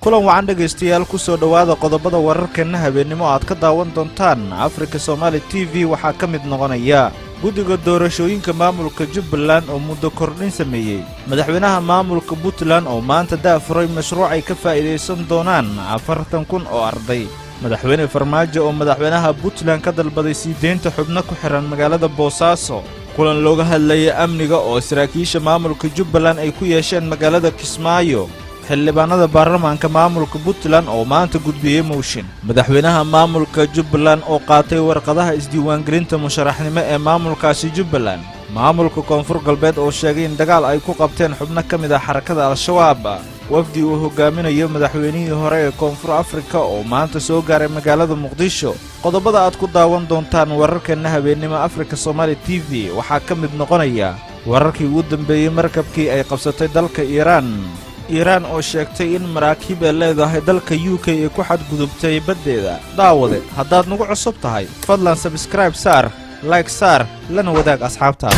kulan wacan dhageystayaal ku soo dhawaada qodobada wararkeena habeenimo aad ka daawan doontaan Afrika Somali TV waxa ka mid noqonaya Gudiga doorashooyinka maamulka Jubaland oo mudo kordhin sameeyay madaxweynaha maamulka Puntland oo maanta daafuray mashruuc ay ka faa'iideysan doonaan 40,000 oo arday madaxwayne farmaajo oo madaxweynaha Puntland ka dalbaday siideenta xubno ku xiran magaalada Boosaaso kulan looga hadlayay amniga oo saraakiisha maamulka Jubaland ay ku yeesheen magaalada Kismaayo xildhibaanada baarlamaanka maamulka Puntland oo maanta gudbiyay mooshin madaxweynaha maamulka Jubaland oo qaatay warqadaha isdiiwaangelinta musharaxnimo ee maamulkaasi Jubaland maamulka koonfur galbeed oo sheegay in dagaal ay ku qabteen xubno ka mid ah xarakada al-shabaab wafdi uu hogaaminayo madaxweynihii hore ee koonfur Afrika oo maanta soo gaaray magaalada Muqdisho qodobada aad ku daawan doontaan wararkeena habeenimo Afrika Somali TV waxa ka mid noqonaya wararkii ugu dambeeyay markabkii ay qabsatay dalka Iran oo sheegtay in maraakiib ay leedahay dalka UK ay ku xadgudubtay badeeda daawade haddaad nagu cusub tahay fadlan subscribe saar like saar lana wadaag asxaabtaada